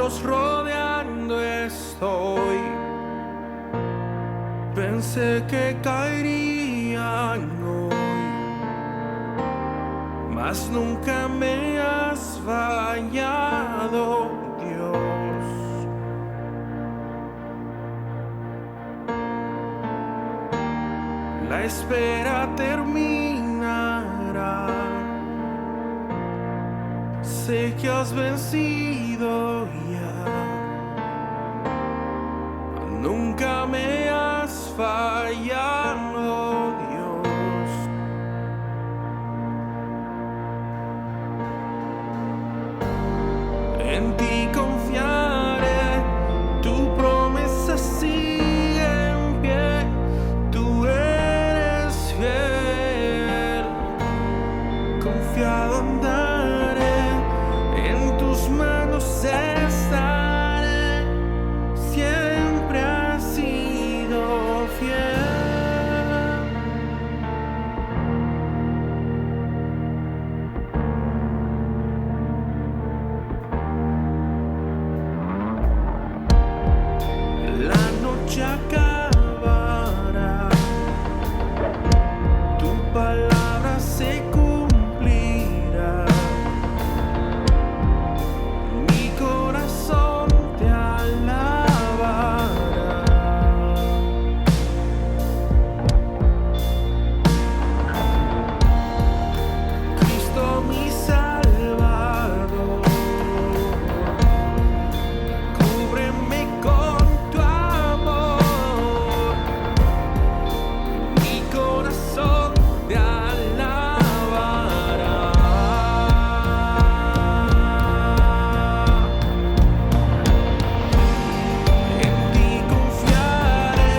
cielos rodeando estoy. Pensé que caerían hoy, mas nunca me has fallado, Dios. La espera terminará. Sé que has vencido ya. Nunca me has fallado, Dios. En ti confiaré, tu promesa sigue en pie. Tú eres fiel, confiado andaré, en tus manos estaré. Siempre has sido fiel. La noche acabará, tu palabra se cumplirá. Mi corazón te alabará. Cristo mi Salvador, cúbreme con tu amor. Mi corazón te alabará. En ti confiaré,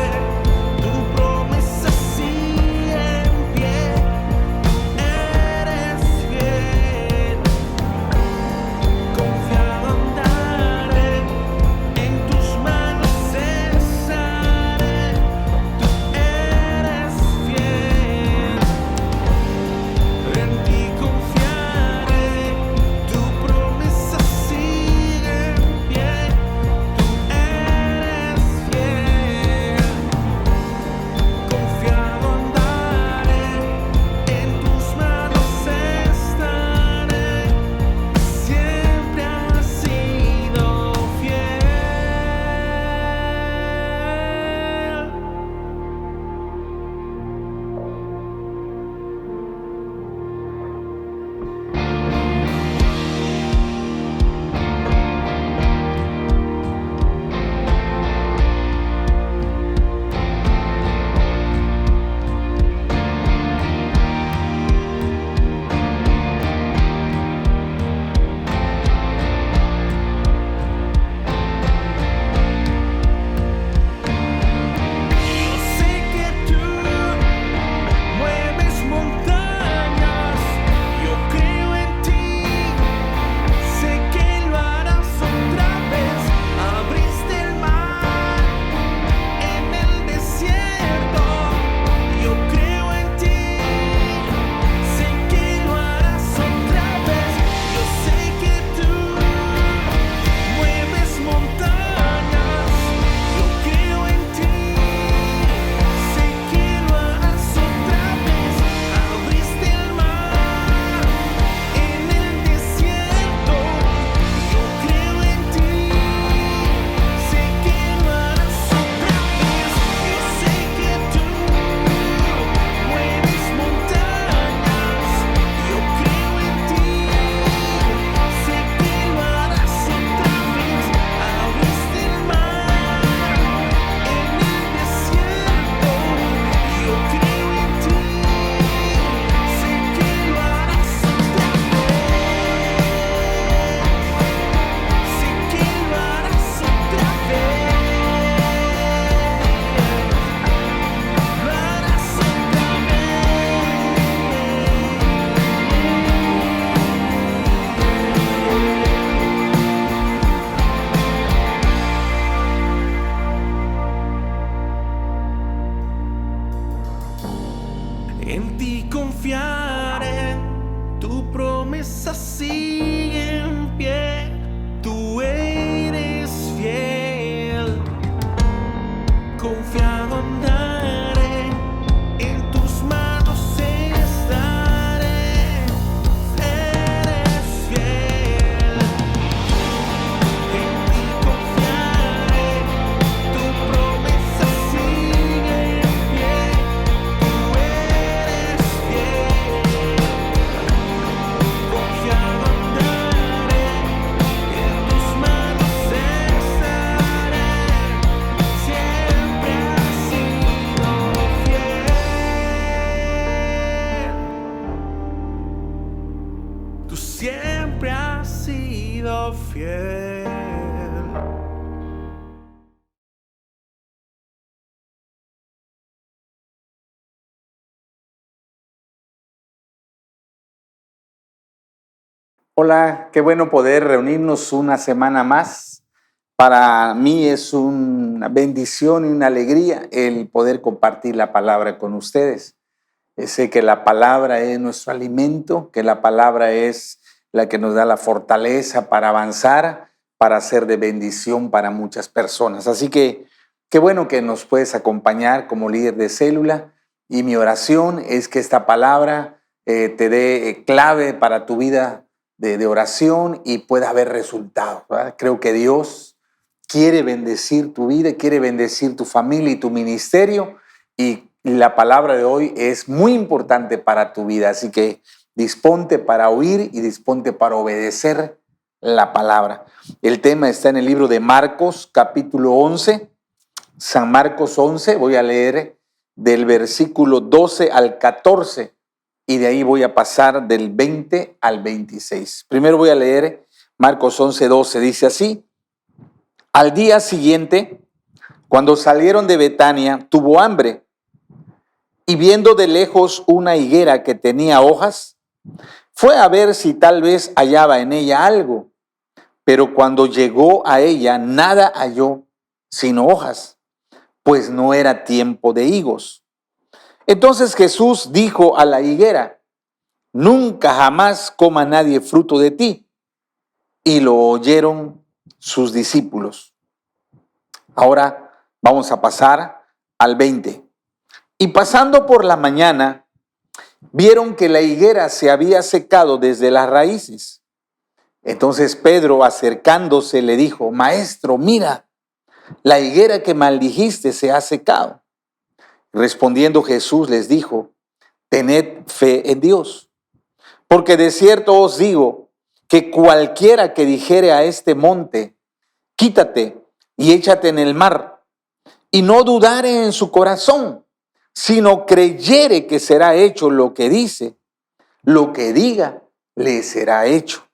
tu promesa sigue en pie. Eres fiel, confiado andaré, en tus manos estaré. Tú eres fiel, en ti confiaré, tu promesa sigue en pie. Tú eres fiel, confiado andaré, en tus manos estaré. Siempre has sido fiel. Yo sé que tú mueves montañas, yo creo en ti, sé que lo harás otra vez. Abriste el mar en el desierto, yo creo en ti, sé que lo harás otra vez. Yo sé que tú mueves montañas, yo creo en ti, sé que lo harás otra vez. Abriste el mar en el desierto, yo creo en ti, sé que lo harás otra vez. Yo sé que tú mueves montañas, yo creo en ti, sé que lo harás otra vez. Abriste el mar en el desierto, yo creo en ti, sé que lo harás otra vez. Sé que lo harás otra vez. Lo harás otra vez. En ti confiaré, tu promesa sigue en pie. Tú eres andaré, en tus manos estaré. Eres fiel, en ti confiaré, tu promesa sigue en pie. Tú eres fiel, confiado andaré, en tus manos estaré. Siempre has sido fiel. Tú siempre has sido fiel. Hola, qué bueno poder reunirnos una semana más. Para mí es una bendición y una alegría el poder compartir la palabra con ustedes. Sé que la palabra es nuestro alimento, que la palabra es la que nos da la fortaleza para avanzar, para ser de bendición para muchas personas. Así que qué bueno que nos puedes acompañar como líder de célula, y mi oración es que esta palabra te dé clave para tu vida de oración y pueda haber resultados, ¿verdad? Creo que Dios quiere bendecir tu vida, quiere bendecir tu familia y tu ministerio, y la palabra de hoy es muy importante para tu vida. Así que disponte para oír y disponte para obedecer la palabra. El tema está en el libro de Marcos, capítulo 11, San Marcos 11. Voy a leer del versículo 12 al 14 y de ahí voy a pasar del 20 al 26. Primero voy a leer Marcos 11, 12. Dice así: al día siguiente, cuando salieron de Betania, tuvo hambre, y viendo de lejos una higuera que tenía hojas, fue a ver si tal vez hallaba en ella algo. Pero cuando llegó a ella, nada halló sino hojas, pues no era tiempo de higos. Entonces Jesús dijo a la higuera: nunca jamás coma nadie fruto de ti. Y lo oyeron sus discípulos. Ahora vamos a pasar al 20. Y pasando por la mañana, vieron que la higuera se había secado desde las raíces. Entonces Pedro, acercándose, le dijo: Maestro, mira, la higuera que maldijiste se ha secado. Respondiendo Jesús les dijo: tened fe en Dios, porque de cierto os digo que cualquiera que dijere a este monte: quítate y échate en el mar, y no dudare en su corazón, sino creyere que será hecho lo que dice, lo que diga le será hecho.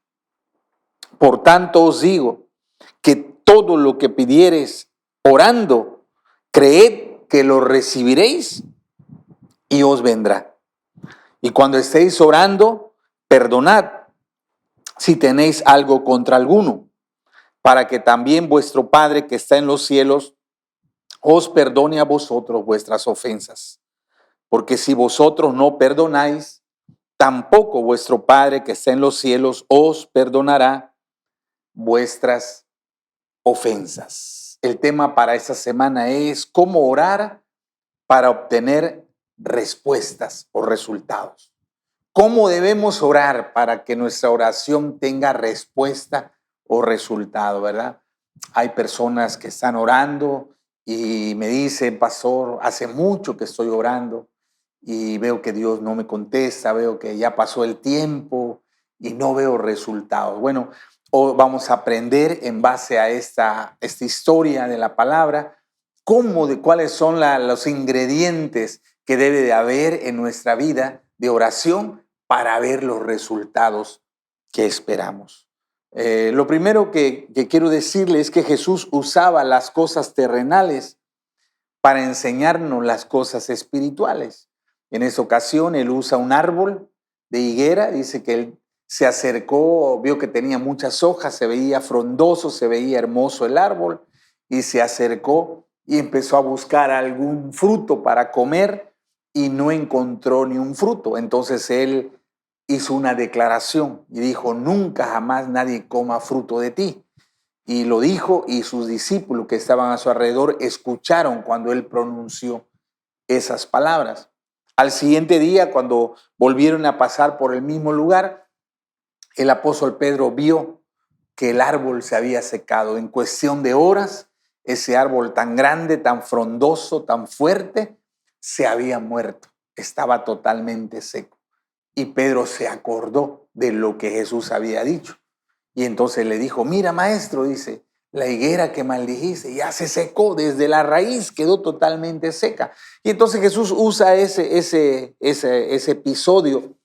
Por tanto os digo que todo lo que pidiereis orando, creed que lo recibiréis y os vendrá. Y cuando estéis orando, perdonad si tenéis algo contra alguno, para que también vuestro Padre que está en los cielos os perdone a vosotros vuestras ofensas. Porque si vosotros no perdonáis, tampoco vuestro Padre que está en los cielos os perdonará vuestras ofensas. El tema para esta semana es cómo orar para obtener respuestas o resultados. ¿Cómo debemos orar para que nuestra oración tenga respuesta o resultado, verdad? Hay personas que están orando y me dicen: pastor, hace mucho que estoy orando y veo que Dios no me contesta, veo que ya pasó el tiempo y no veo resultados. Bueno, hoy vamos a aprender en base a esta historia de la palabra, cuáles son los ingredientes que debe de haber en nuestra vida de oración para ver los resultados que esperamos. Lo primero que quiero decirles es que Jesús usaba las cosas terrenales para enseñarnos las cosas espirituales. En esta ocasión él usa un árbol de higuera. Dice que él se acercó, vio que tenía muchas hojas, se veía frondoso, se veía hermoso el árbol, y se acercó y empezó a buscar algún fruto para comer y no encontró ni un fruto. Entonces él hizo una declaración y dijo: nunca jamás nadie coma fruto de ti. Y lo dijo, y sus discípulos que estaban a su alrededor escucharon cuando él pronunció esas palabras. Al siguiente día, cuando volvieron a pasar por el mismo lugar, el apóstol Pedro vio que el árbol se había secado. En cuestión de horas, ese árbol tan grande, tan frondoso, tan fuerte, se había muerto. Estaba totalmente seco. Y Pedro se acordó de lo que Jesús había dicho. Y entonces le dijo, mira maestro, dice, la higuera que maldijiste ya se secó desde la raíz, quedó totalmente seca. Y entonces Jesús usa ese episodio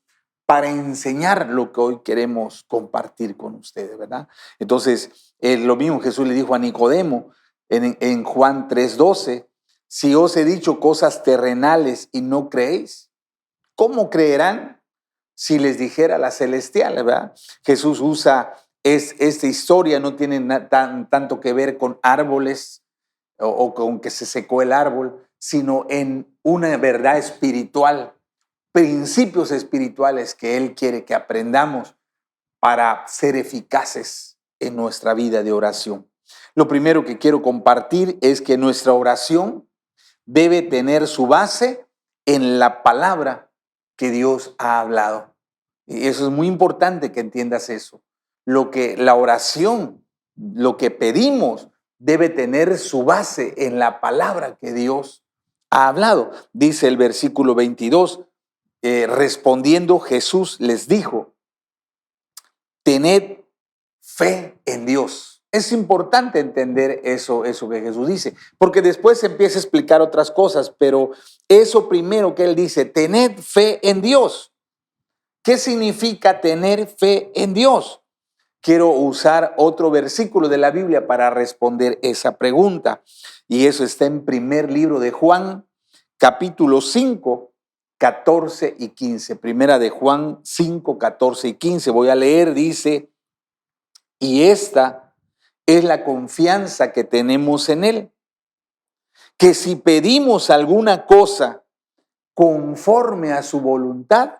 para enseñar lo que hoy queremos compartir con ustedes, ¿verdad? Entonces, lo mismo Jesús le dijo a Nicodemo en Juan 3:12, si os he dicho cosas terrenales y no creéis, ¿cómo creerán si les dijera las celestiales, verdad? Jesús usa esta historia, no tiene tanto que ver con árboles o con que se secó el árbol, sino en una verdad espiritual, principios espirituales que Él quiere que aprendamos para ser eficaces en nuestra vida de oración. Lo primero que quiero compartir es que nuestra oración debe tener su base en la palabra que Dios ha hablado. Y eso es muy importante que entiendas eso. La oración, lo que pedimos, debe tener su base en la palabra que Dios ha hablado. Dice el versículo 22, respondiendo Jesús les dijo, tened fe en Dios. Es importante entender eso que Jesús dice, porque después se empieza a explicar otras cosas, pero eso primero que Él dice, tened fe en Dios. ¿Qué significa tener fe en Dios? Quiero usar otro versículo de la Biblia para responder esa pregunta. Y eso está en primer libro de Juan, capítulo 5, 14 y 15. Primera de Juan 5, 14 y 15. Voy a leer, dice, y esta es la confianza que tenemos en Él, que si pedimos alguna cosa conforme a su voluntad,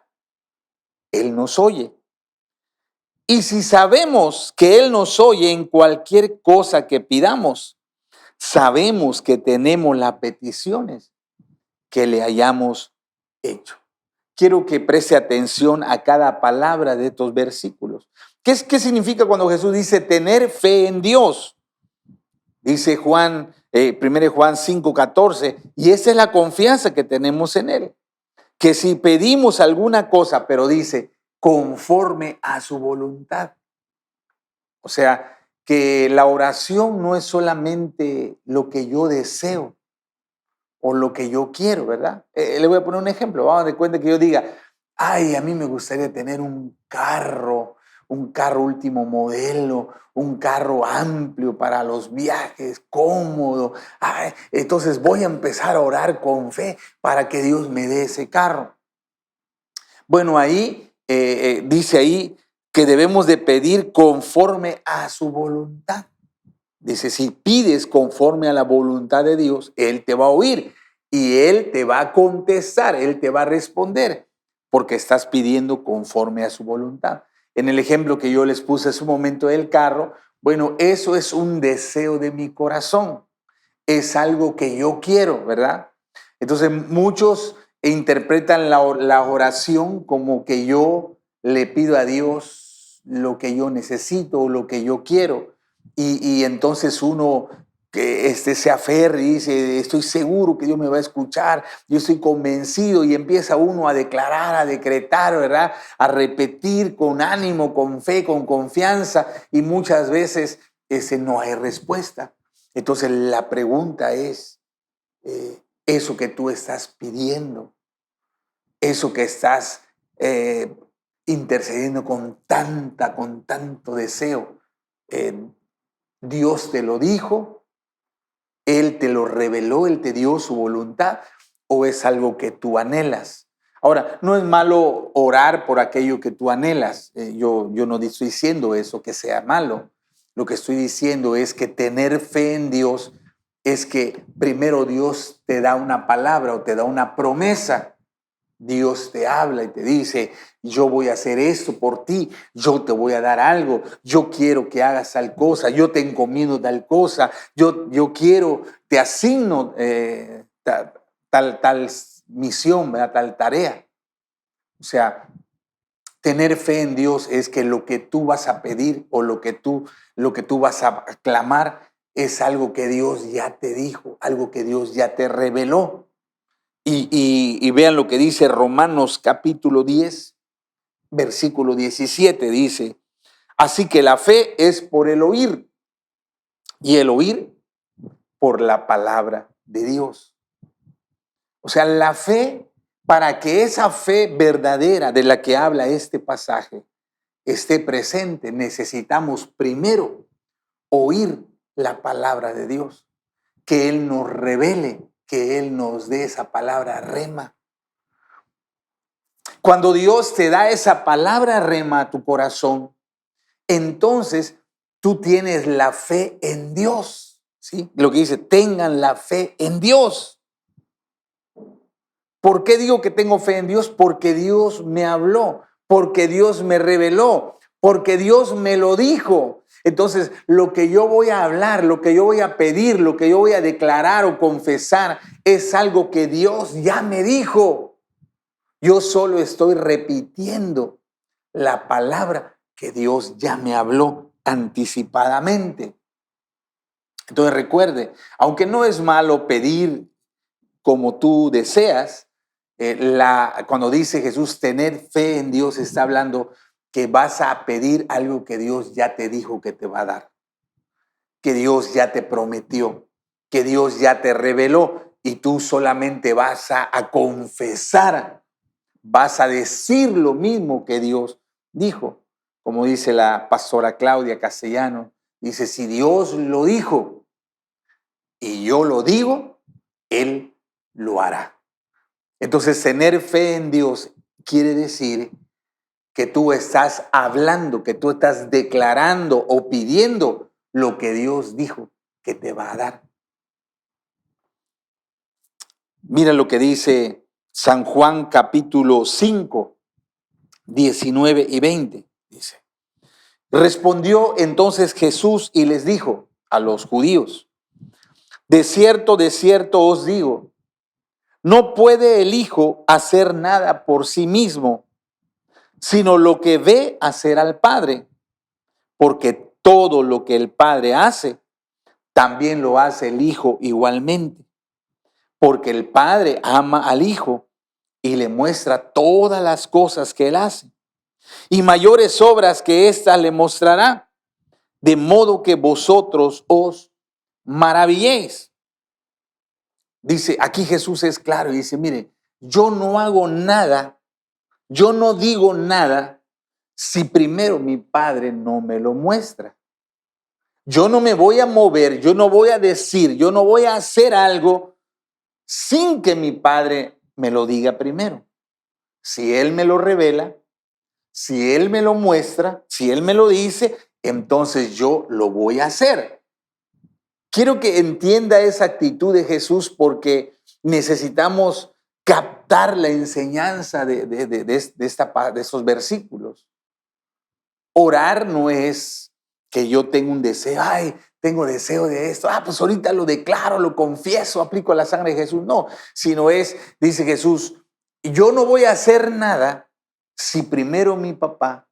Él nos oye. Y si sabemos que Él nos oye en cualquier cosa que pidamos, sabemos que tenemos las peticiones que le hayamos hecho. Quiero que preste atención a cada palabra de estos versículos. ¿Qué significa cuando Jesús dice tener fe en Dios? Dice Juan, 1 Juan 5:14, y esa es la confianza que tenemos en Él. Que si pedimos alguna cosa, pero dice, conforme a su voluntad. O sea, que la oración no es solamente lo que yo deseo o lo que yo quiero, ¿verdad? Le voy a poner un ejemplo. Vamos a dar cuenta que yo diga, ay, a mí me gustaría tener un carro último modelo, un carro amplio para los viajes, cómodo. Ay, entonces voy a empezar a orar con fe para que Dios me dé ese carro. Bueno, ahí dice ahí que debemos de pedir conforme a su voluntad. Dice, si pides conforme a la voluntad de Dios, Él te va a oír y Él te va a contestar, Él te va a responder, porque estás pidiendo conforme a su voluntad. En el ejemplo que yo les puse hace un momento del carro, bueno, eso es un deseo de mi corazón, es algo que yo quiero, ¿verdad? Entonces muchos interpretan la oración como que yo le pido a Dios lo que yo necesito o lo que yo quiero. Y entonces uno que se aferra y dice, estoy seguro que Dios me va a escuchar, yo estoy convencido, y empieza uno a declarar, a decretar, ¿verdad? A repetir con ánimo, con fe, con confianza, y muchas veces no hay respuesta. Entonces la pregunta es, eso que tú estás pidiendo, eso que estás intercediendo con tanto deseo, Dios te lo dijo, Él te lo reveló, Él te dio su voluntad, o es algo que tú anhelas. Ahora, no es malo orar por aquello que tú anhelas. Yo no estoy diciendo eso, que sea malo. Lo que estoy diciendo es que tener fe en Dios es que primero Dios te da una palabra o te da una promesa Dios te habla y te dice, yo voy a hacer esto por ti, yo te voy a dar algo, yo quiero que hagas tal cosa, yo te encomiendo tal cosa, yo quiero, te asigno tal misión, ¿verdad? Tal tarea. O sea, tener fe en Dios es que lo que tú vas a pedir o lo que tú vas a clamar es algo que Dios ya te dijo, algo que Dios ya te reveló. Y vean lo que dice Romanos capítulo 10, versículo 17, dice, así que la fe es por el oír y el oír por la palabra de Dios. O sea, la fe, para que esa fe verdadera de la que habla este pasaje esté presente, necesitamos primero oír la palabra de Dios, que Él nos revele, que Él nos dé esa palabra rema. Cuando Dios te da esa palabra rema a tu corazón, entonces tú tienes la fe en Dios, ¿sí? Lo que dice, tengan la fe en Dios. ¿Por qué digo que tengo fe en Dios? Porque Dios me habló, porque Dios me reveló, porque Dios me lo dijo. Entonces, lo que yo voy a hablar, lo que yo voy a pedir, lo que yo voy a declarar o confesar es algo que Dios ya me dijo. Yo solo estoy repitiendo la palabra que Dios ya me habló anticipadamente. Entonces recuerde, aunque no es malo pedir como tú deseas, cuando dice Jesús tener fe en Dios, está hablando que vas a pedir algo que Dios ya te dijo que te va a dar, que Dios ya te prometió, que Dios ya te reveló y tú solamente vas a confesar. Vas a decir lo mismo que Dios dijo. Como dice la pastora Claudia Castellano, dice, si Dios lo dijo y yo lo digo, Él lo hará. Entonces, tener fe en Dios quiere decir que tú estás hablando, que tú estás declarando o pidiendo lo que Dios dijo que te va a dar. Mira lo que dice San Juan capítulo 5, 19 y 20, dice. Respondió entonces Jesús y les dijo a los judíos, de cierto os digo, no puede el Hijo hacer nada por sí mismo, sino lo que ve hacer al Padre, porque todo lo que el Padre hace, también lo hace el Hijo igualmente, porque el Padre ama al Hijo y le muestra todas las cosas que Él hace. Y mayores obras que éstas le mostrará, de modo que vosotros os maravilléis. Dice, aquí Jesús es claro y dice, mire, yo no hago nada, yo no digo nada si primero mi Padre no me lo muestra. Yo no me voy a mover, yo no voy a decir, yo no voy a hacer algo sin que mi Padre me lo diga primero. Si Él me lo revela, si Él me lo muestra, si Él me lo dice, entonces yo lo voy a hacer. Quiero que entienda esa actitud de Jesús porque necesitamos captar la enseñanza de esos versículos. Orar no es que yo tengo un deseo, ay, tengo deseo de esto, pues ahorita lo declaro, lo confieso, aplico la sangre de Jesús. No, sino es, dice Jesús, yo no voy a hacer nada si primero mi papá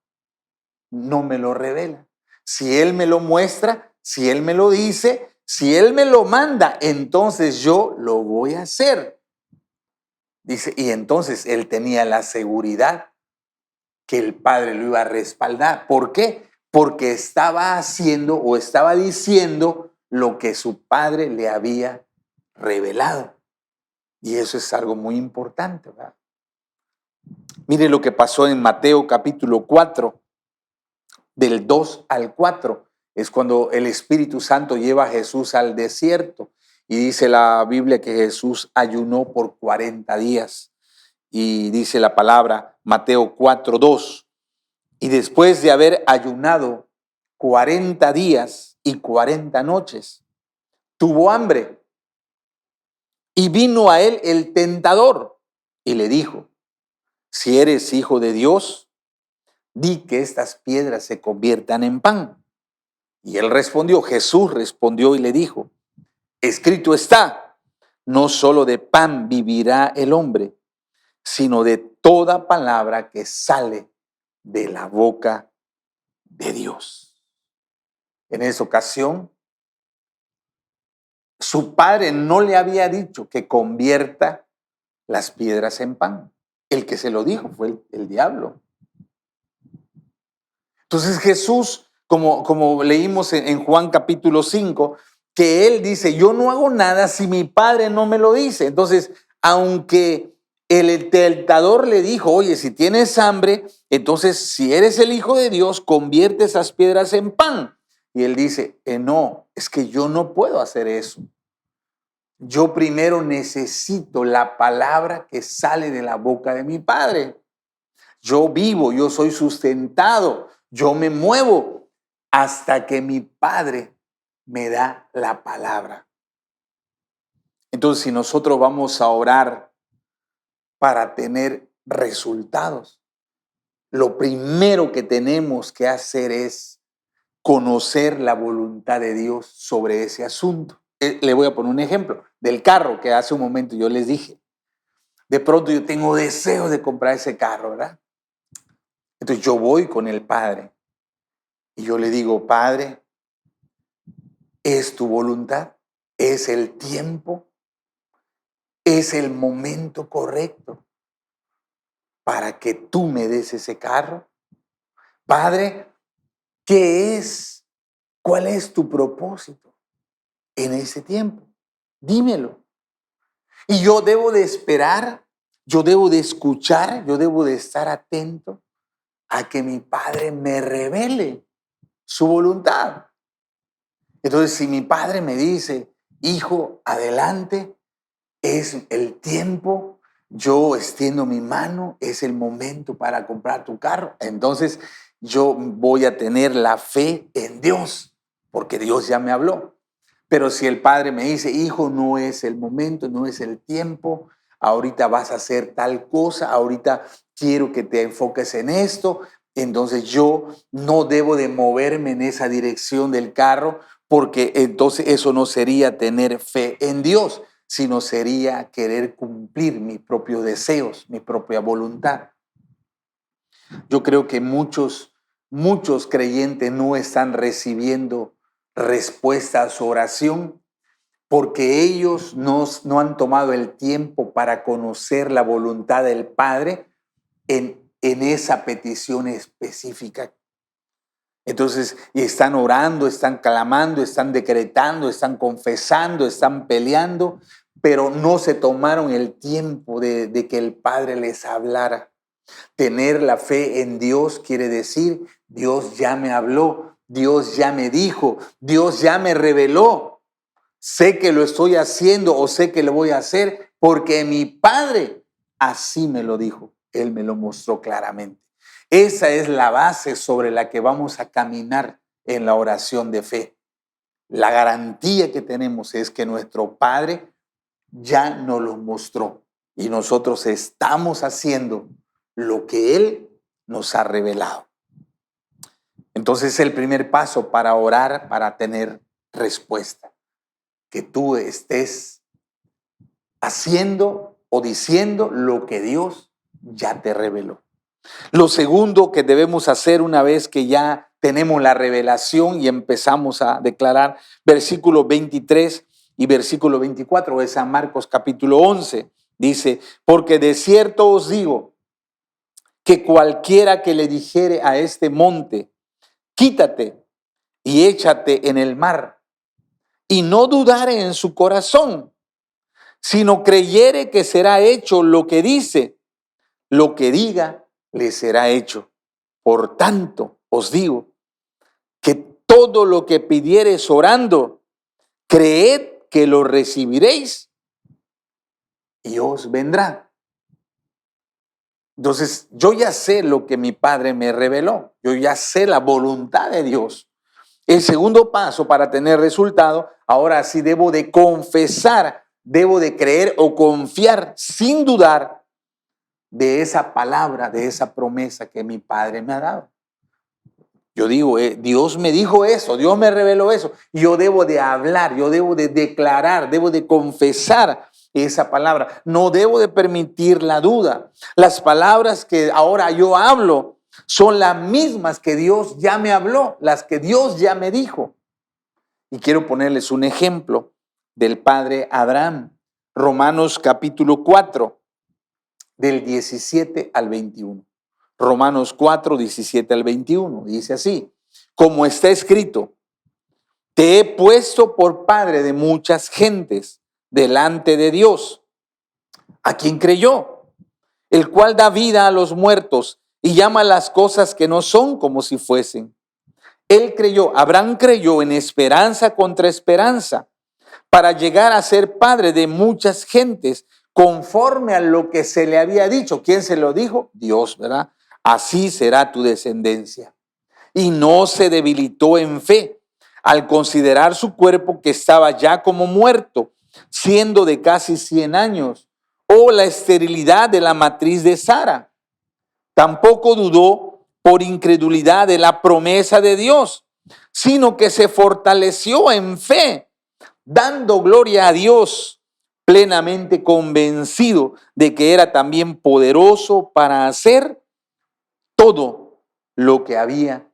no me lo revela. Si Él me lo muestra, si Él me lo dice, si Él me lo manda, entonces yo lo voy a hacer. Dice, y entonces Él tenía la seguridad que el Padre lo iba a respaldar. ¿Por qué? Porque estaba haciendo o estaba diciendo lo que su Padre le había revelado. Y eso es algo muy importante, ¿verdad? Mire lo que pasó en Mateo capítulo 4, del 2 al 4. Es cuando el Espíritu Santo lleva a Jesús al desierto. Y dice la Biblia que Jesús ayunó por 40 días. Y dice la palabra, Mateo 4, 2. Y después de haber ayunado 40 días y 40 noches, tuvo hambre. Y vino a él el tentador y le dijo, si eres hijo de Dios, di que estas piedras se conviertan en pan. Y él respondió, Jesús respondió y le dijo, escrito está, no solo de pan vivirá el hombre, sino de toda palabra que sale de la boca de Dios. En esa ocasión, su padre no le había dicho que convierta las piedras en pan. El que se lo dijo fue el diablo. Entonces Jesús, como leímos en Juan capítulo 5, que él dice, yo no hago nada si mi padre no me lo dice. Entonces, aunque el tentador le dijo, oye, si tienes hambre, entonces si eres el Hijo de Dios, convierte esas piedras en pan. Y él dice, no, es que yo no puedo hacer eso. Yo primero necesito la palabra que sale de la boca de mi Padre. Yo vivo, yo soy sustentado, yo me muevo hasta que mi Padre me da la palabra. Entonces, si nosotros vamos a orar para tener resultados, lo primero que tenemos que hacer es conocer la voluntad de Dios sobre ese asunto. Le voy a poner un ejemplo del carro que hace un momento yo les dije. De pronto yo tengo deseo de comprar ese carro, ¿verdad? Entonces yo voy con el Padre y yo le digo, Padre, ¿es tu voluntad? ¿Es el tiempo? ¿Es el momento correcto para que tú me des ese carro? Padre, ¿qué es? ¿Cuál es tu propósito en ese tiempo? Dímelo. Y yo debo de esperar, yo debo de escuchar, yo debo de estar atento a que mi Padre me revele su voluntad. Entonces, si mi Padre me dice, hijo, adelante, es el tiempo, yo extiendo mi mano, es el momento para comprar tu carro, entonces yo voy a tener la fe en Dios, porque Dios ya me habló. Pero si el Padre me dice, hijo, no es el momento, no es el tiempo, ahorita vas a hacer tal cosa, ahorita quiero que te enfoques en esto, entonces yo no debo de moverme en esa dirección del carro, porque entonces eso no sería tener fe en Dios, sino sería querer cumplir mis propios deseos, mi propia voluntad. Yo creo que muchos creyentes no están recibiendo respuesta a su oración porque ellos no han tomado el tiempo para conocer la voluntad del Padre en esa petición específica. Entonces, y están orando, están clamando, están decretando, están confesando, están peleando, pero no se tomaron el tiempo de que el Padre les hablara. Tener la fe en Dios quiere decir, Dios ya me habló, Dios ya me dijo, Dios ya me reveló. Sé que lo estoy haciendo o sé que lo voy a hacer porque mi Padre así me lo dijo. Él me lo mostró claramente. Esa es la base sobre la que vamos a caminar en la oración de fe. La garantía que tenemos es que nuestro Padre ya nos lo mostró y nosotros estamos haciendo lo que Él nos ha revelado. Entonces el primer paso para orar, para tener respuesta, que tú estés haciendo o diciendo lo que Dios ya te reveló. Lo segundo que debemos hacer una vez que ya tenemos la revelación y empezamos a declarar, versículo 23 y versículo 24 de San Marcos capítulo 11, dice, porque de cierto os digo que cualquiera que le dijere a este monte, quítate y échate en el mar, y no dudare en su corazón, sino creyere que será hecho lo que dice, lo que diga le será hecho. Por tanto, os digo que todo lo que pidiereis orando, creed que lo recibiréis y os vendrá. Entonces, yo ya sé lo que mi Padre me reveló. Yo ya sé la voluntad de Dios. El segundo paso para tener resultado, ahora sí debo de confesar, debo de creer o confiar sin dudar de esa palabra, de esa promesa que mi Padre me ha dado. Yo digo, Dios me dijo eso, Dios me reveló eso. Yo debo de hablar, yo debo de declarar, debo de confesar esa palabra. No debo de permitir la duda. Las palabras que ahora yo hablo son las mismas que Dios ya me habló, las que Dios ya me dijo. Y quiero ponerles un ejemplo del padre Abraham. Romanos capítulo 4, del 17 al 21. Romanos 4, 17 al 21. Dice así: como está escrito, te he puesto por padre de muchas gentes delante de Dios, a quien creyó, el cual da vida a los muertos y llama las cosas que no son como si fuesen. Él creyó, Abraham creyó en esperanza contra esperanza, para llegar a ser padre de muchas gentes, conforme a lo que se le había dicho. ¿Quién se lo dijo? Dios, ¿verdad? Así será tu descendencia. Y no se debilitó en fe al considerar su cuerpo, que estaba ya como muerto, siendo de casi 100 años, o la esterilidad de la matriz de Sara. Tampoco dudó por incredulidad de la promesa de Dios, sino que se fortaleció en fe, dando gloria a Dios, plenamente convencido de que era también poderoso para hacer todo lo que había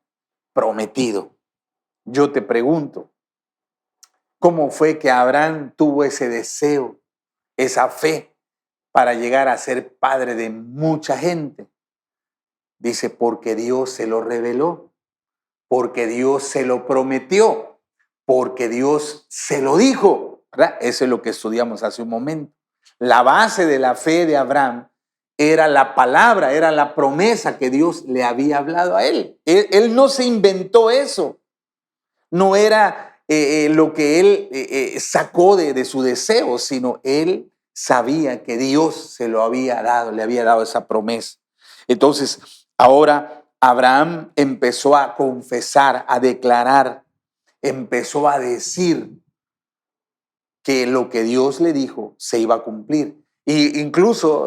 prometido. Yo te pregunto, ¿cómo fue que Abraham tuvo ese deseo, esa fe para llegar a ser padre de mucha gente? Dice, porque Dios se lo reveló, porque Dios se lo prometió, porque Dios se lo dijo, ¿verdad? Eso es lo que estudiamos hace un momento. La base de la fe de Abraham era la palabra, era la promesa que Dios le había hablado a él. Él no se inventó eso. No era lo que él sacó de su deseo, sino él sabía que Dios se lo había dado, le había dado esa promesa. Entonces, ahora Abraham empezó a confesar, a declarar, empezó a decir que lo que Dios le dijo se iba a cumplir. Y incluso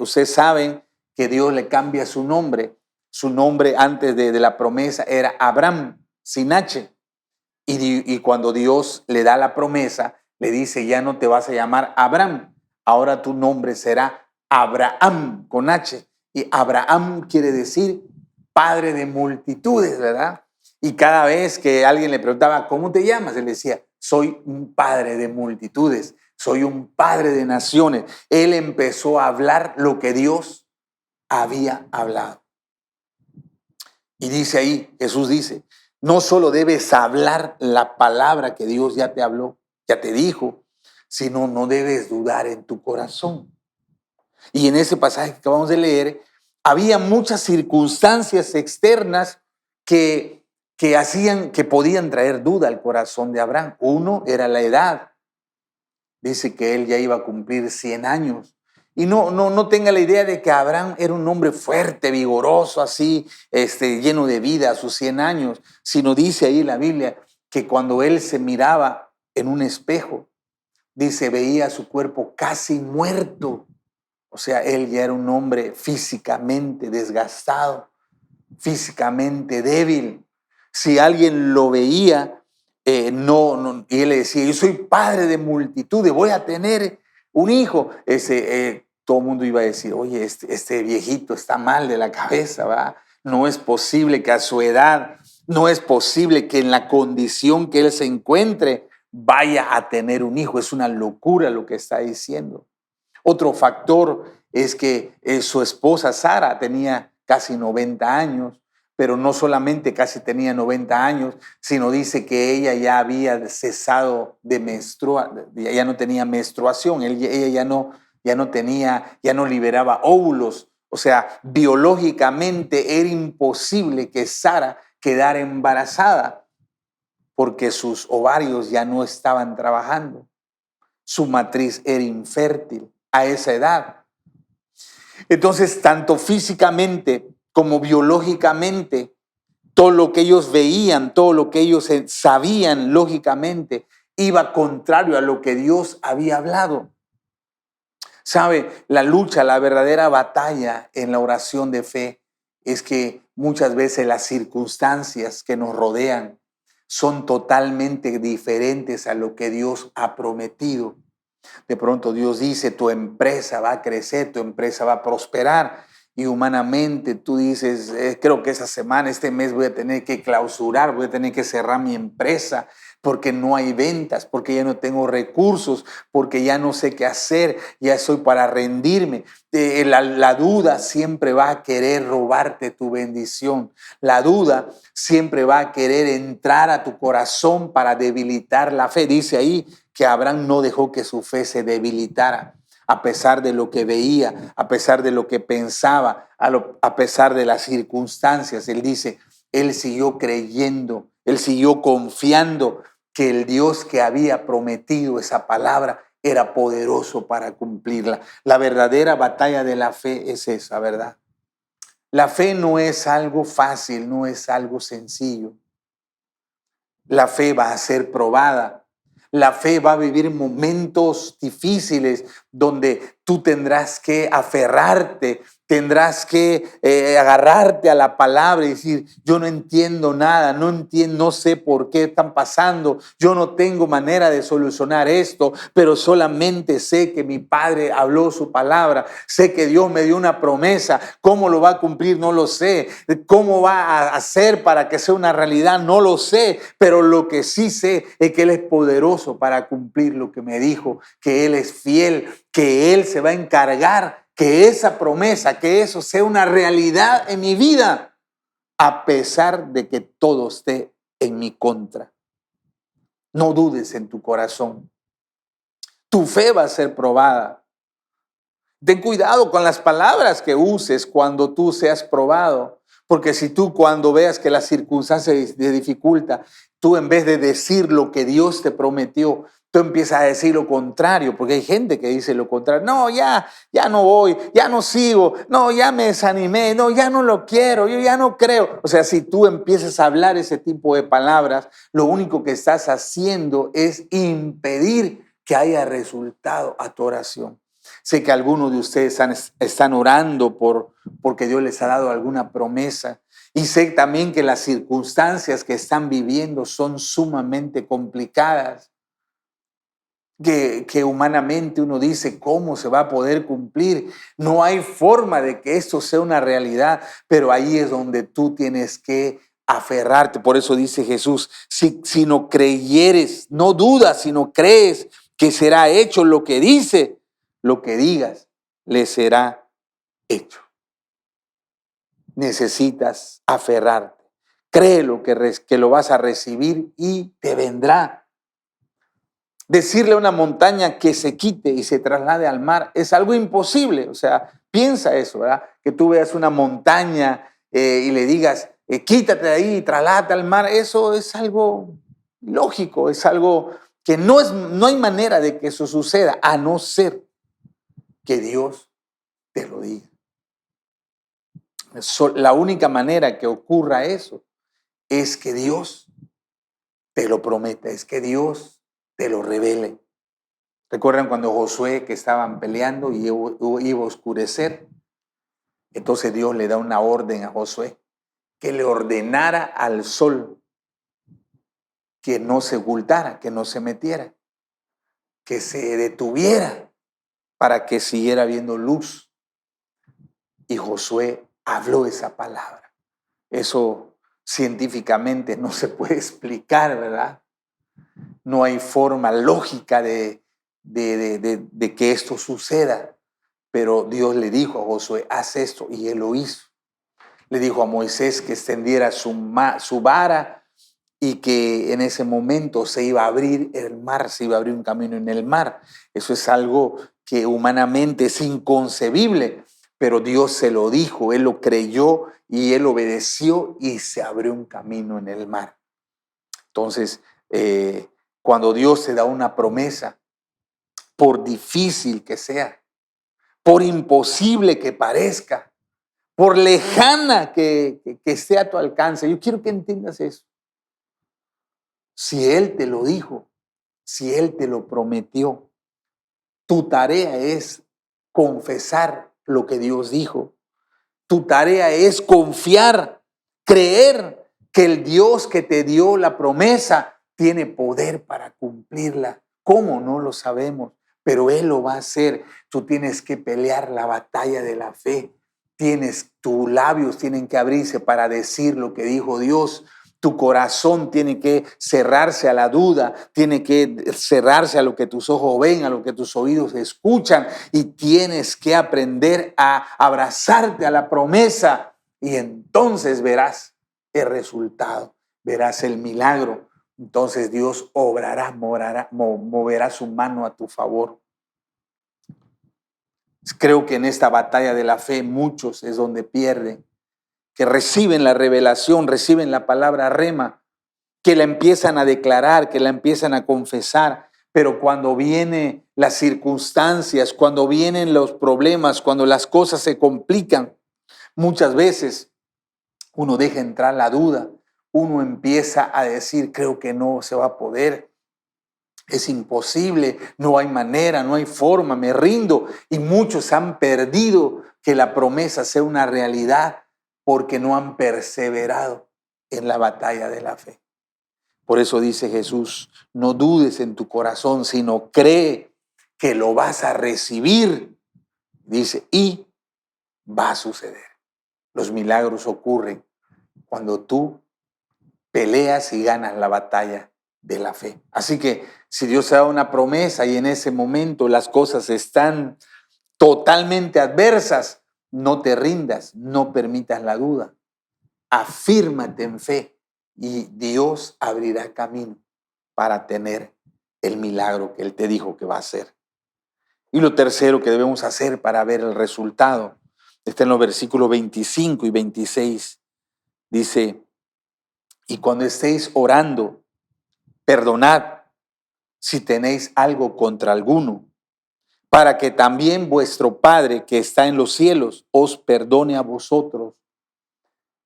ustedes saben que Dios le cambia su nombre. Su nombre antes de la promesa era Abram, sin H. Y cuando Dios le da la promesa, le dice, ya no te vas a llamar Abraham, ahora tu nombre será Abraham, con H. Y Abraham quiere decir padre de multitudes, ¿verdad? Y cada vez que alguien le preguntaba, ¿cómo te llamas? Él decía, soy un padre de multitudes, soy un padre de naciones. Él empezó a hablar lo que Dios había hablado. Y dice ahí, Jesús dice, no solo debes hablar la palabra que Dios ya te habló, ya te dijo, sino no debes dudar en tu corazón. Y en ese pasaje que acabamos de leer, había muchas circunstancias externas que hacían, que podían traer duda al corazón de Abraham. Uno era la edad. Dice que él ya iba a cumplir 100 años. Y no tenga la idea de que Abraham era un hombre fuerte, vigoroso, así, lleno de vida a sus 100 años, sino dice ahí la Biblia que cuando él se miraba en un espejo, dice, veía su cuerpo casi muerto. O sea, él ya era un hombre físicamente desgastado, físicamente débil. Si alguien lo veía, y él le decía, yo soy padre de multitudes, voy a tener un hijo, todo el mundo iba a decir, oye, este viejito está mal de la cabeza, ¿va? No es posible que a su edad, no es posible que en la condición que él se encuentre vaya a tener un hijo. Es una locura lo que está diciendo. Otro factor es que su esposa Sara tenía casi 90 años, pero no solamente casi tenía 90 años, sino dice que ella ya había cesado de menstruar, ya no tenía menstruación, ella ya no liberaba óvulos. O sea, biológicamente era imposible que Sara quedara embarazada porque sus ovarios ya no estaban trabajando. Su matriz era infértil a esa edad. Entonces, tanto físicamente como biológicamente, todo lo que ellos veían, todo lo que ellos sabían lógicamente, iba contrario a lo que Dios había hablado. Sabe, la lucha, la verdadera batalla en la oración de fe es que muchas veces las circunstancias que nos rodean son totalmente diferentes a lo que Dios ha prometido. De pronto Dios dice, tu empresa va a crecer, tu empresa va a prosperar. Y humanamente tú dices, creo que esa semana, este mes voy a tener que clausurar, voy a tener que cerrar mi empresa porque no hay ventas, porque ya no tengo recursos, porque ya no sé qué hacer, ya estoy para rendirme. La duda siempre va a querer robarte tu bendición. La duda siempre va a querer entrar a tu corazón para debilitar la fe. Dice ahí que Abraham no dejó que su fe se debilitara, a pesar de lo que veía, a pesar de lo que pensaba, a pesar de las circunstancias. Él dice, él siguió creyendo, él siguió confiando que el Dios que había prometido esa palabra era poderoso para cumplirla. La verdadera batalla de la fe es esa, ¿verdad? La fe no es algo fácil, no es algo sencillo. La fe va a ser probada. La fe va a vivir momentos difíciles donde tú tendrás que aferrarte, tendrás que agarrarte a la palabra y decir, yo no entiendo nada, no sé por qué están pasando, yo no tengo manera de solucionar esto, pero solamente sé que mi Padre habló su palabra, sé que Dios me dio una promesa, cómo lo va a cumplir no lo sé, cómo va a hacer para que sea una realidad no lo sé, pero lo que sí sé es que Él es poderoso para cumplir lo que me dijo, que Él es fiel, que Él se va a encargar que esa promesa, que eso sea una realidad en mi vida, a pesar de que todo esté en mi contra. No dudes en tu corazón. Tu fe va a ser probada. Ten cuidado con las palabras que uses cuando tú seas probado, porque si tú cuando veas que la circunstancia te dificulta, tú en vez de decir lo que Dios te prometió, tú empiezas a decir lo contrario, porque hay gente que dice lo contrario. No, ya no voy, ya no sigo, no, ya me desanimé, no, ya no lo quiero, yo ya no creo. O sea, si tú empiezas a hablar ese tipo de palabras, lo único que estás haciendo es impedir que haya resultado a tu oración. Sé que algunos de ustedes están orando porque Dios les ha dado alguna promesa. Y sé también que las circunstancias que están viviendo son sumamente complicadas. Que humanamente uno dice, ¿cómo se va a poder cumplir? No hay forma de que esto sea una realidad, pero ahí es donde tú tienes que aferrarte. Por eso dice Jesús, si no creyeres, no dudas, sino crees que será hecho lo que dice, lo que digas, le será hecho. Necesitas aferrarte. Créelo que lo vas a recibir y te vendrá. Decirle a una montaña que se quite y se traslade al mar es algo imposible. O sea, piensa eso, ¿verdad? Que tú veas una montaña y le digas, quítate de ahí y trasládate al mar. Eso es algo lógico, es algo que no hay manera de que eso suceda, a no ser que Dios te lo diga. La única manera que ocurra eso es que Dios te lo prometa, es que Dios te lo revele. ¿Recuerdan cuando Josué, que estaban peleando y iba a oscurecer? Entonces Dios le da una orden a Josué, que le ordenara al sol que no se ocultara, que no se metiera, que se detuviera para que siguiera viendo luz. Y Josué habló esa palabra. Eso científicamente no se puede explicar, ¿verdad? No hay forma lógica de que esto suceda. Pero Dios le dijo a Josué, haz esto, y él lo hizo. Le dijo a Moisés que extendiera su vara y que en ese momento se iba a abrir el mar, se iba a abrir un camino en el mar. Eso es algo que humanamente es inconcebible, pero Dios se lo dijo, él lo creyó y él obedeció y se abrió un camino en el mar. Entonces, cuando Dios te da una promesa, por difícil que sea, por imposible que parezca, por lejana que esté a tu alcance, yo quiero que entiendas eso. Si Él te lo dijo, si Él te lo prometió, tu tarea es confesar lo que Dios dijo. Tu tarea es confiar, creer que el Dios que te dio la promesa tiene poder para cumplirla. ¿Cómo? No lo sabemos, pero Él lo va a hacer. Tú tienes que pelear la batalla de la fe. Tus labios tienen que abrirse para decir lo que dijo Dios. Tu corazón tiene que cerrarse a la duda, tiene que cerrarse a lo que tus ojos ven, a lo que tus oídos escuchan, y tienes que aprender a abrazarte a la promesa, y entonces verás el resultado, verás el milagro. Entonces Dios obrará, moverá su mano a tu favor. Creo que en esta batalla de la fe muchos es donde pierden, que reciben la revelación, reciben la palabra rema, que la empiezan a declarar, que la empiezan a confesar, pero cuando vienen las circunstancias, cuando vienen los problemas, cuando las cosas se complican, muchas veces uno deja entrar la duda, uno empieza a decir, creo que no se va a poder, es imposible, no hay manera, no hay forma, me rindo. Y muchos han perdido que la promesa sea una realidad porque no han perseverado en la batalla de la fe. Por eso dice Jesús, no dudes en tu corazón, sino cree que lo vas a recibir. Dice, y va a suceder. Los milagros ocurren cuando tú peleas y ganas la batalla de la fe. Así que si Dios te da una promesa y en ese momento las cosas están totalmente adversas, no te rindas, no permitas la duda. Afírmate en fe y Dios abrirá camino para tener el milagro que Él te dijo que va a hacer. Y lo tercero que debemos hacer para ver el resultado está en los versículos 25 y 26. Dice, y cuando estéis orando, perdonad si tenéis algo contra alguno, para que también vuestro Padre que está en los cielos os perdone a vosotros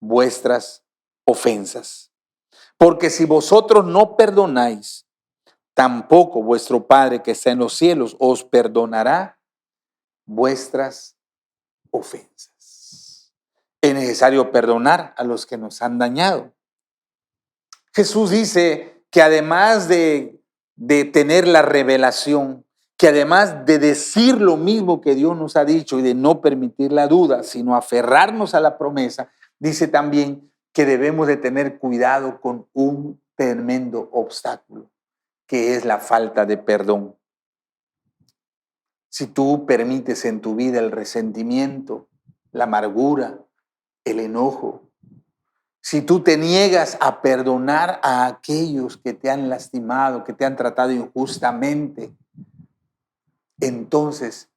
vuestras ofensas. Porque si vosotros no perdonáis, tampoco vuestro Padre que está en los cielos os perdonará vuestras ofensas. Es necesario perdonar a los que nos han dañado. Jesús dice que además de tener la revelación, que además de decir lo mismo que Dios nos ha dicho y de no permitir la duda, sino aferrarnos a la promesa, dice también que debemos de tener cuidado con un tremendo obstáculo, que es la falta de perdón. Si tú permites en tu vida el resentimiento, la amargura, el enojo, si tú te niegas a perdonar a aquellos que te han lastimado, que te han tratado injustamente, entonces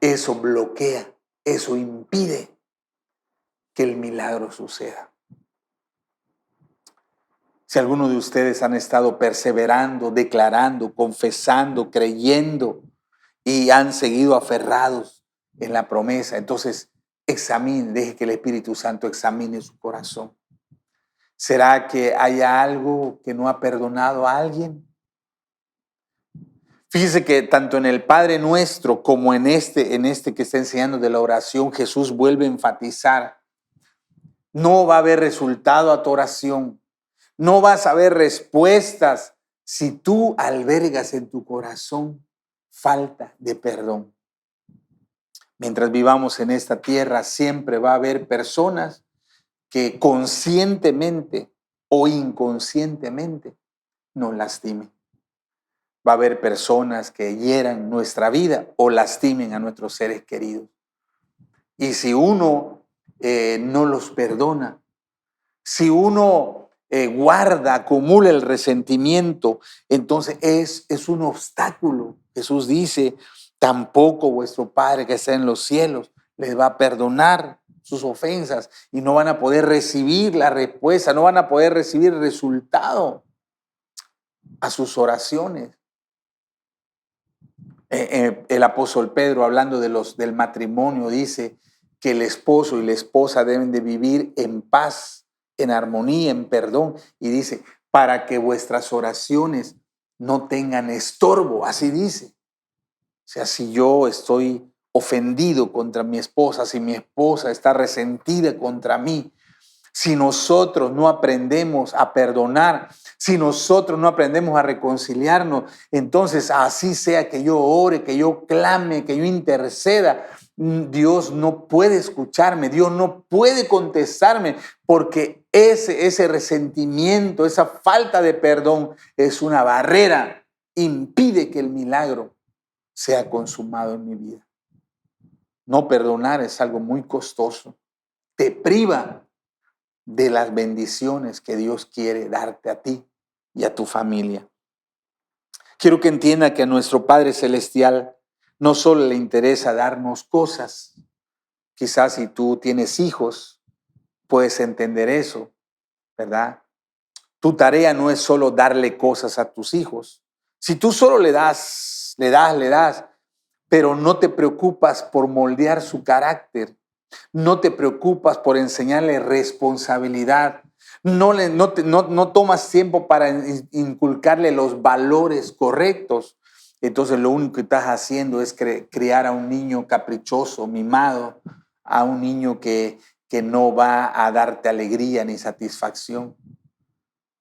eso bloquea, eso impide que el milagro suceda. Si algunos de ustedes han estado perseverando, declarando, confesando, creyendo y han seguido aferrados en la promesa, entonces examine, deje que el Espíritu Santo examine su corazón. ¿Será que haya algo que no ha perdonado a alguien? Fíjese que tanto en el Padre Nuestro como en este que está enseñando de la oración, Jesús vuelve a enfatizar: no va a haber resultado a tu oración, no vas a ver respuestas si tú albergas en tu corazón falta de perdón. Mientras vivamos en esta tierra, siempre va a haber personas que conscientemente o inconscientemente nos lastimen. Va a haber personas que hieran nuestra vida o lastimen a nuestros seres queridos. Y si uno no los perdona, si uno guarda, acumula el resentimiento, entonces es un obstáculo. Jesús dice, tampoco vuestro Padre que está en los cielos les va a perdonar sus ofensas y no van a poder recibir la respuesta, no van a poder recibir el resultado a sus oraciones. El apóstol Pedro, hablando del matrimonio, dice que el esposo y la esposa deben de vivir en paz, en armonía, en perdón. Y dice, para que vuestras oraciones no tengan estorbo, así dice. O sea, si yo estoy ofendido contra mi esposa, si mi esposa está resentida contra mí, si nosotros no aprendemos a perdonar, si nosotros no aprendemos a reconciliarnos, entonces así sea que yo ore, que yo clame, que yo interceda, Dios no puede escucharme, Dios no puede contestarme, porque ese resentimiento, esa falta de perdón es una barrera, impide que el milagro sea consumado en mi vida. No perdonar es algo muy costoso, te priva de las bendiciones que Dios quiere darte a ti y a tu familia. Quiero que entienda que a nuestro Padre Celestial no solo le interesa darnos cosas. Quizás si tú tienes hijos, puedes entender eso, ¿verdad? Tu tarea no es solo darle cosas a tus hijos. Si tú solo le das, pero no te preocupas por moldear su carácter, no te preocupas por enseñarle responsabilidad, no tomas tiempo para inculcarle los valores correctos, entonces lo único que estás haciendo es criar a un niño caprichoso, mimado, a un niño que no va a darte alegría ni satisfacción.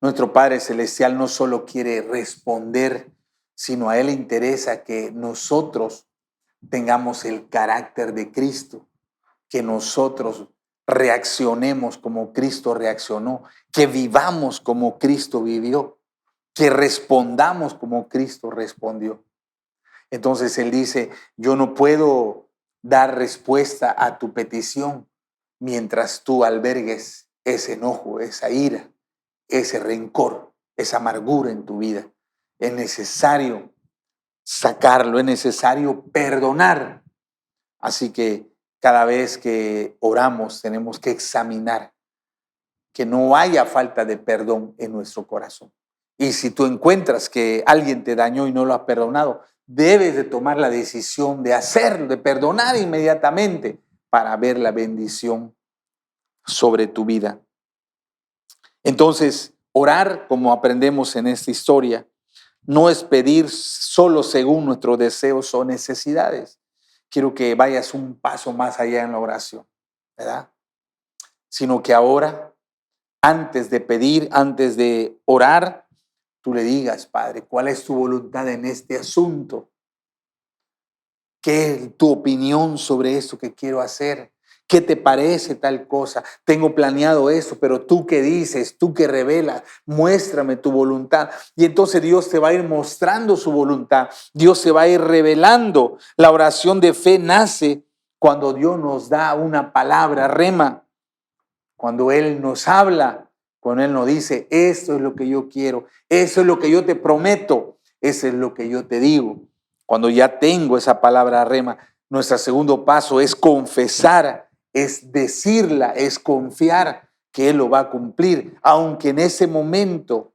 Nuestro Padre Celestial no solo quiere responder, sino a Él le interesa que nosotros tengamos el carácter de Cristo, que nosotros reaccionemos como Cristo reaccionó, que vivamos como Cristo vivió, que respondamos como Cristo respondió. Entonces Él dice, yo no puedo dar respuesta a tu petición mientras tú albergues ese enojo, esa ira, ese rencor, esa amargura en tu vida. Es necesario sacarlo, es necesario perdonar. Así que cada vez que oramos tenemos que examinar que no haya falta de perdón en nuestro corazón. Y si tú encuentras que alguien te dañó y no lo has perdonado, debes de tomar la decisión de hacerlo, de perdonar inmediatamente para ver la bendición sobre tu vida. Entonces, orar, como aprendemos en esta historia, no es pedir solo según nuestros deseos o necesidades. Quiero que vayas un paso más allá en la oración, ¿verdad? Sino que ahora, antes de pedir, antes de orar, tú le digas, Padre, ¿cuál es tu voluntad en este asunto? ¿Qué es tu opinión sobre esto que quiero hacer? ¿Qué te parece tal cosa? Tengo planeado eso, pero tú qué dices, tú qué revelas, muéstrame tu voluntad. Y entonces Dios te va a ir mostrando su voluntad. Dios se va a ir revelando. La oración de fe nace cuando Dios nos da una palabra, rema. Cuando Él nos habla, cuando Él nos dice, esto es lo que yo quiero, eso es lo que yo te prometo, eso es lo que yo te digo. Cuando ya tengo esa palabra rema, nuestro segundo paso es confesar, es decirla, es confiar que Él lo va a cumplir, aunque en ese momento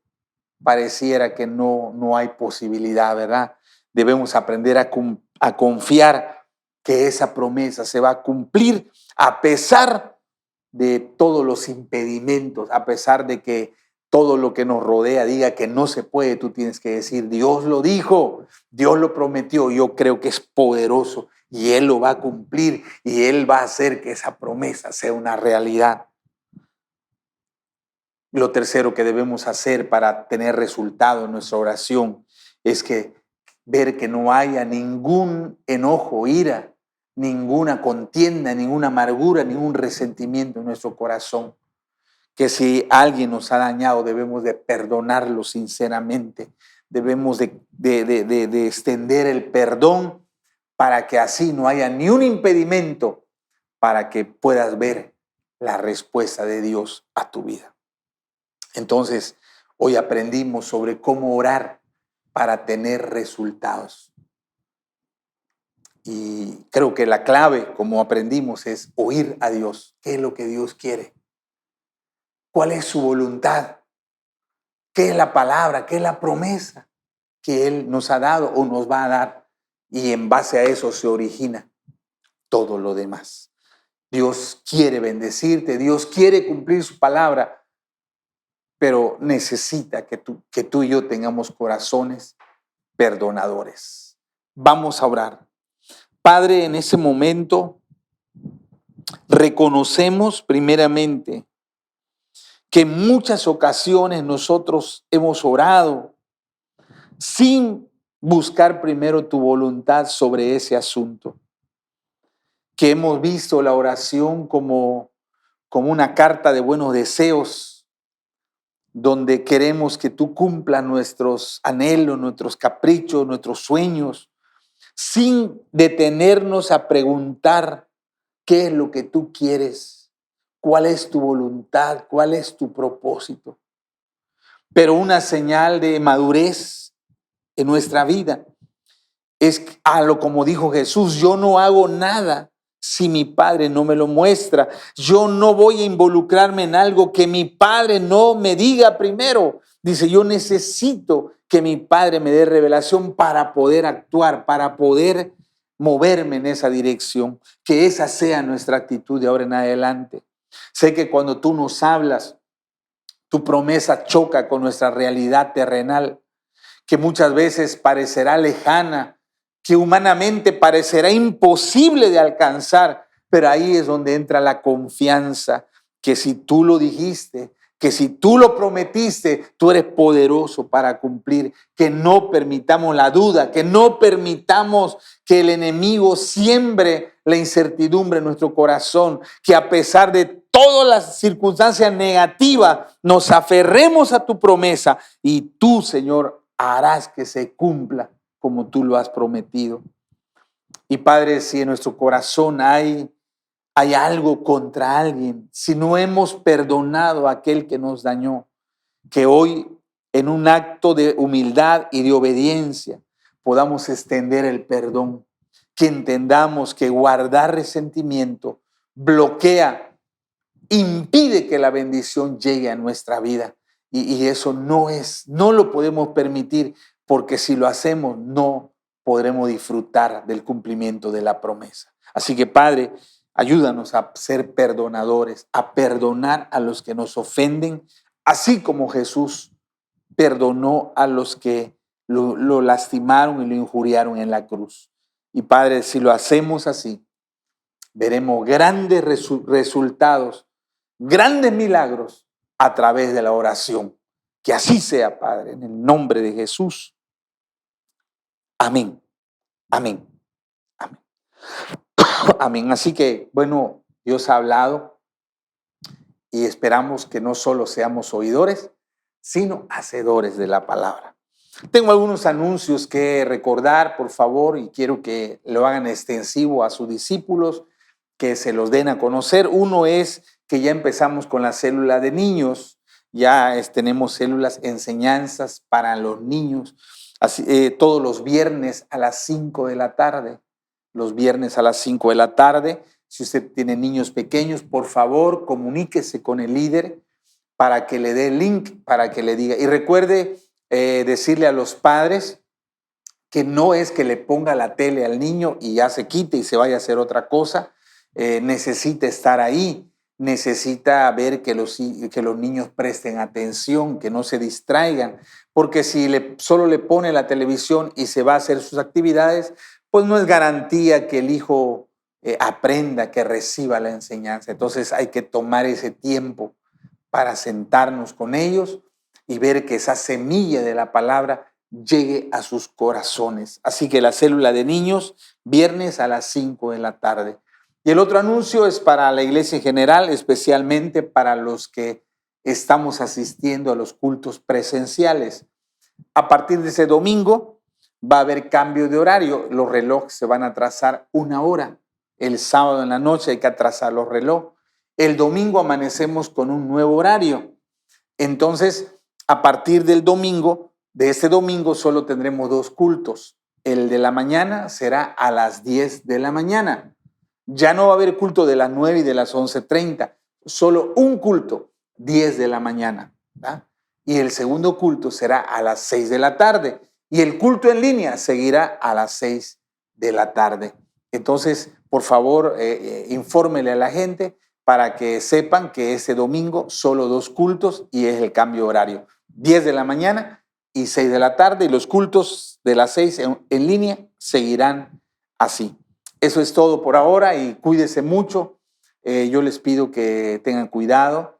pareciera que no hay posibilidad, ¿verdad? Debemos aprender a confiar que esa promesa se va a cumplir a pesar de todos los impedimentos, a pesar de que todo lo que nos rodea diga que no se puede, tú tienes que decir, Dios lo dijo, Dios lo prometió, yo creo que es poderoso y Él lo va a cumplir y Él va a hacer que esa promesa sea una realidad. Lo tercero que debemos hacer para tener resultado en nuestra oración es que ver que no haya ningún enojo, ira, ninguna contienda, ninguna amargura, ningún resentimiento en nuestro corazón. Que si alguien nos ha dañado, debemos de perdonarlo sinceramente. Debemos de extender el perdón para que así no haya ni un impedimento para que puedas ver la respuesta de Dios a tu vida. Entonces, hoy aprendimos sobre cómo orar para tener resultados. Y creo que la clave, como aprendimos, es oír a Dios. ¿Qué es lo que Dios quiere? ¿Cuál es su voluntad? ¿Qué es la palabra? ¿Qué es la promesa que Él nos ha dado o nos va a dar? Y en base a eso se origina todo lo demás. Dios quiere bendecirte, Dios quiere cumplir su palabra, pero necesita que tú y yo tengamos corazones perdonadores. Vamos a orar. Padre, en ese momento reconocemos primeramente que en muchas ocasiones nosotros hemos orado sin buscar primero tu voluntad sobre ese asunto, que hemos visto la oración como una carta de buenos deseos, donde queremos que tú cumplas nuestros anhelos, nuestros caprichos, nuestros sueños, sin detenernos a preguntar qué es lo que tú quieres, cuál es tu voluntad, cuál es tu propósito. Pero una señal de madurez en nuestra vida es como dijo Jesús, yo no hago nada si mi Padre no me lo muestra. Yo no voy a involucrarme en algo que mi Padre no me diga primero. Dice, yo necesito que mi Padre me dé revelación para poder actuar, para poder moverme en esa dirección. Que esa sea nuestra actitud de ahora en adelante. Sé que cuando tú nos hablas, tu promesa choca con nuestra realidad terrenal, que muchas veces parecerá lejana, que humanamente parecerá imposible de alcanzar, pero ahí es donde entra la confianza, que si tú lo dijiste, que si tú lo prometiste, tú eres poderoso para cumplir, que no permitamos la duda, que no permitamos que el enemigo siembre la incertidumbre en nuestro corazón, que a pesar de todas las circunstancias negativas, nos aferremos a tu promesa y tú, Señor, harás que se cumpla como tú lo has prometido. Y Padre, si en nuestro corazón hay algo contra alguien, si no hemos perdonado a aquel que nos dañó, que hoy en un acto de humildad y de obediencia podamos extender el perdón, que entendamos que guardar resentimiento bloquea, impide que la bendición llegue a nuestra vida. Y eso no lo podemos permitir, porque si lo hacemos no podremos disfrutar del cumplimiento de la promesa. Así que Padre, ayúdanos a ser perdonadores, a perdonar a los que nos ofenden, así como Jesús perdonó a los que lo lastimaron y lo injuriaron en la cruz. Y Padre, si lo hacemos así, veremos grandes resultados, grandes milagros a través de la oración. Que así sea, Padre, en el nombre de Jesús. Amén. Amén. Amén. Amén. Así que, bueno, Dios ha hablado y esperamos que no solo seamos oidores, sino hacedores de la palabra. Tengo algunos anuncios que recordar, por favor, y quiero que lo hagan extensivo a sus discípulos, que se los den a conocer. Uno es que ya empezamos con la célula de niños, ya tenemos células enseñanzas para los niños, así, todos los viernes a las 5 de la tarde, los viernes a las 5 de la tarde. Si usted tiene niños pequeños, por favor, comuníquese con el líder para que le dé el link, para que le diga. Y recuerde decirle a los padres que no es que le ponga la tele al niño y ya se quite y se vaya a hacer otra cosa. Necesita estar ahí, necesita ver que los niños presten atención, que no se distraigan, porque si solo le pone la televisión y se va a hacer sus actividades, pues no es garantía que el hijo aprenda, que reciba la enseñanza. Entonces hay que tomar ese tiempo para sentarnos con ellos y ver que esa semilla de la palabra llegue a sus corazones. Así que la célula de niños, viernes a las 5 de la tarde. Y el otro anuncio es para la iglesia en general, especialmente para los que estamos asistiendo a los cultos presenciales. A partir de ese domingo va a haber cambio de horario. Los relojes se van a atrasar 1 hora. El sábado en la noche hay que atrasar los relojes. El domingo amanecemos con un nuevo horario. Entonces, a partir del domingo, de este domingo solo tendremos 2 cultos. El de la mañana será a las 10 de la mañana. Ya no va a haber culto de las 9 y de las 11:30. Solo un culto, 10 de la mañana. ¿verdad? Y el segundo culto será a las 6 de la tarde. Y el culto en línea seguirá a las 6 de la tarde. Entonces, por favor, infórmele a la gente para que sepan que ese domingo solo 2 cultos y es el cambio horario. 10 de la mañana y 6 de la tarde, y los cultos de las 6 en línea seguirán así. Eso es todo por ahora y cuídense mucho. Yo les pido que tengan cuidado,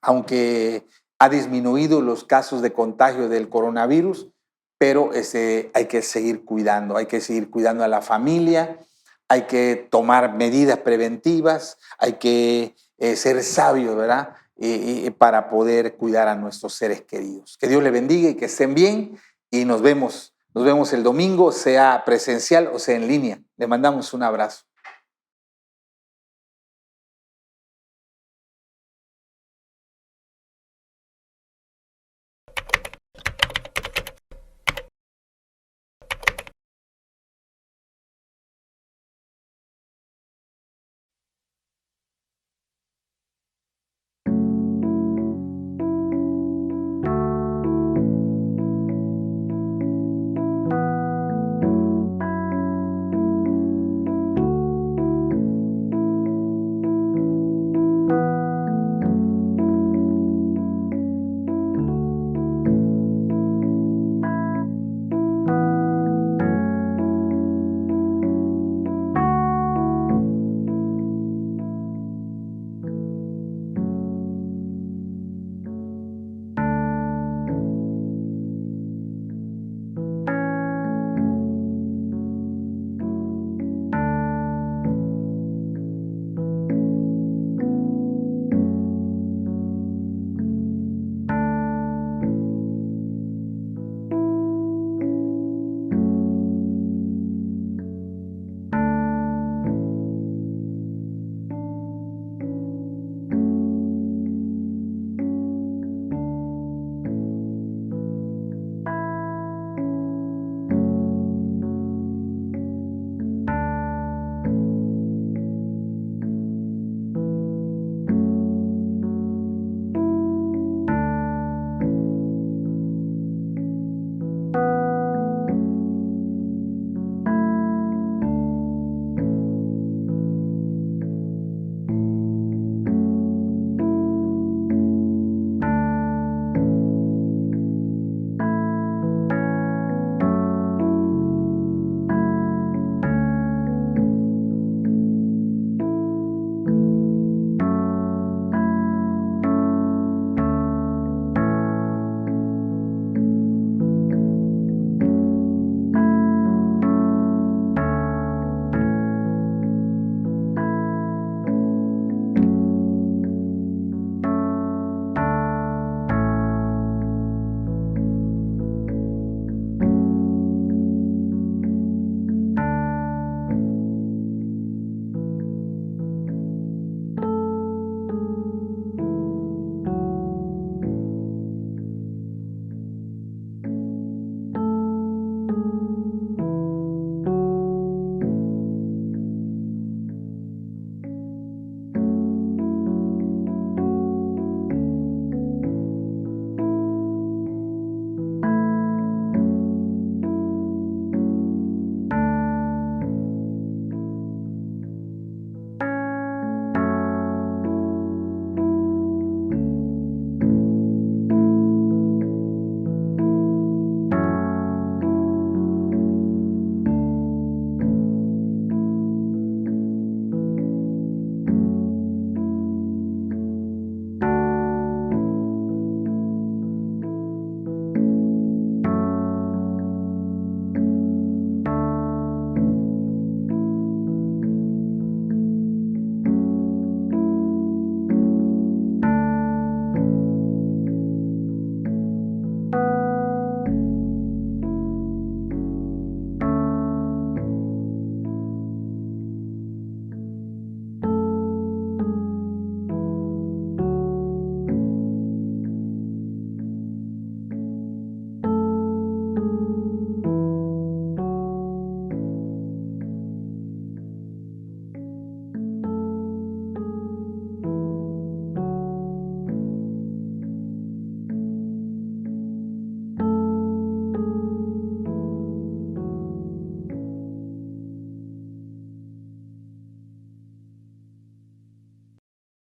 aunque ha disminuido los casos de contagio del coronavirus, pero hay que seguir cuidando a la familia, hay que tomar medidas preventivas, hay que ser sabios, ¿verdad? Para poder cuidar a nuestros seres queridos. Que Dios les bendiga y que estén bien y nos vemos el domingo, sea presencial o sea en línea. Le mandamos un abrazo.